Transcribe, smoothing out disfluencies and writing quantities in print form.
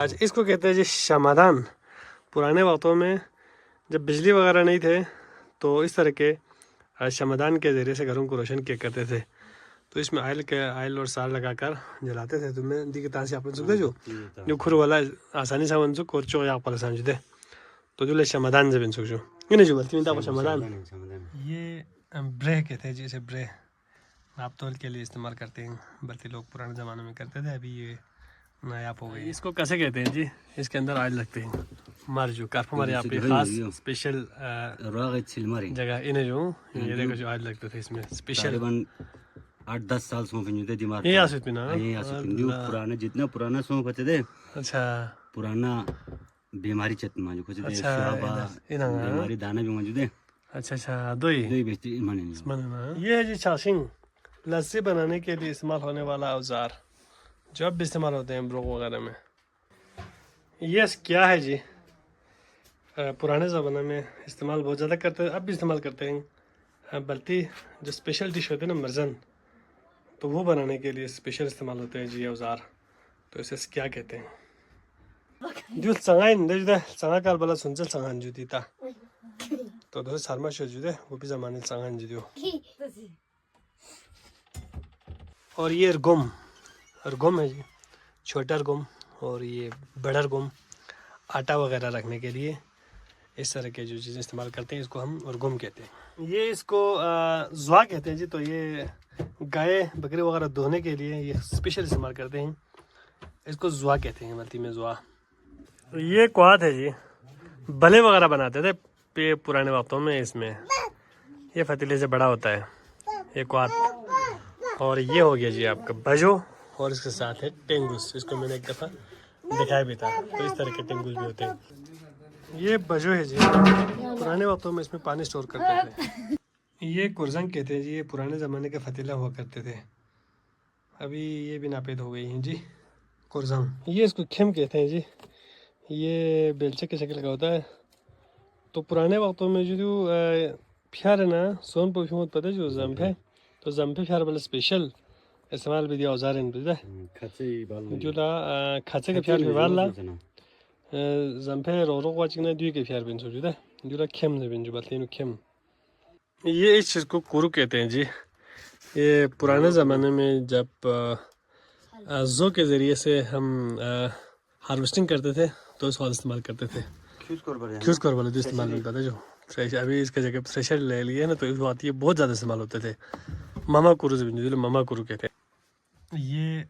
आज इसको कहते हैं जी शमादान। पुराने वक्तों में जब बिजली वगैरह नहीं थे तो इस तरह के शमादान के ज़रिए से घरों को रोशन किया करते थे। तो इसमें आयल और सार लगाकर जलाते थे। तो मैं दी तान से अपन सुखते जो खुर वाला आसानी से बन सुख और चो या पर समझते तो जो ले शमादान से बन सुख जो इन्हें जो बल्कि मिलता शमादान ये ब्रे कहते हैं जी। इसे ब्रे नाप तोल के लिए इस्तेमाल करते हैं। बल्कि लोग पुराने ज़माने में करते थे, अभी ये नायाब हो गई। इसको कैसे कहते हैं जी? इसके अंदर ऑयल लगते हैं मार जो कारफ हमारे यहाँ पे खास स्पेशल जगह इन्हें जो ये देखो जो ऑयल लगते थे इसमें स्पेशल 8-10 साल सौंफ थे दिमाग ये आसित में ना पुराने जितना पुराना सौंफ होते थे। अच्छा पुराना बीमारी चतमा जो कुछ अच्छा बीमारी दाना भी मौजूद है। अच्छा अच्छा दही बेचते ये है जी छाशिंग। लस्सी बनाने के लिए इस्तेमाल होने वाला औजार जो अब भी इस्तेमाल होते हैं ब्रोक वगैरह में। ये क्या है जी? पुराने ज़माने में इस्तेमाल बहुत ज़्यादा करते हैं, अब भी इस्तेमाल करते हैं। बल्कि जो स्पेशल डिश होते हैं ना मर्जन, तो वो बनाने के लिए स्पेशल इस्तेमाल होते हैं जी औजार। तो इसे क्या कहते हैं? जो संगाइन दे जुदे संगा काल बला सुनचल संगान जुदी था तो दोस्त शर्मा शो जुदे वो भी ज़माने संगान जुदियो। और ये रगुम है जी, छोटा रगुम और ये बड़ा रगुम आटा वगैरह रखने के लिए इस तरह के जो चीज़ें इस्तेमाल करते हैं इसको हम रगुम कहते हैं। ये इसको जुआ कहते हैं जी। तो ये गाय बकरी वगैरह धोने के लिए ये स्पेशल इस्तेमाल करते हैं, इसको जुआ कहते हैं मल्टी में जुआ। ये क्वाद है जी, भले वगैरह बनाते थे पे पुराने वक्तों में। इसमें ये फतीले से बड़ा होता है ये क्वाद। और ये हो गया जी आपका बजो और इसके साथ है टेंगुस। इसको मैंने एक दफ़ा दिखाया भी था। तो इस तरह के टेंगुस भी होते हैं। ये बजो है जी, पुराने वक्तों में इसमें पानी स्टोर करते थे। ये कुरजंग कहते हैं जी, ये पुराने ज़माने के फतीला हुआ करते थे, अभी ये भी नापेद हो गई हैं जी कुरजंग। ये इसको खेम कहते हैं जी, ये बेलचे के शक्ल का होता है। तो पुराने वक्तों में जो फ्यार है ना सोन पोषण पता है जो जम्फे, तो जम्फे फ्यार वाला स्पेशल इस्तेमाल भी दिया औजार इन बुझे जो ला खाचे के फ्यार व्यवहार ला जम्फे रोरो वाचिंग ना दुई के फ्यार बिन सोचू दा जो ला खेम ने बिन जो बतलेनु खेम। ये इस चीज़ को कुरु कहते हैं जी। ये पुराने ज़माने में जब जो के ज़रिए से हम हार्वेस्टिंग करते थे तो इसको इस्तेमाल करते थे। ख्यूज कर वाले जो इस्तेमाल नहीं पता जो फ्रेश, अभी इसके जगह फ्रेशर ले लिए ना तो इस बात ये बहुत ज़्यादा इस्तेमाल होते थे। मामा कुरु से जो मामा कुरु कहते हैं। ये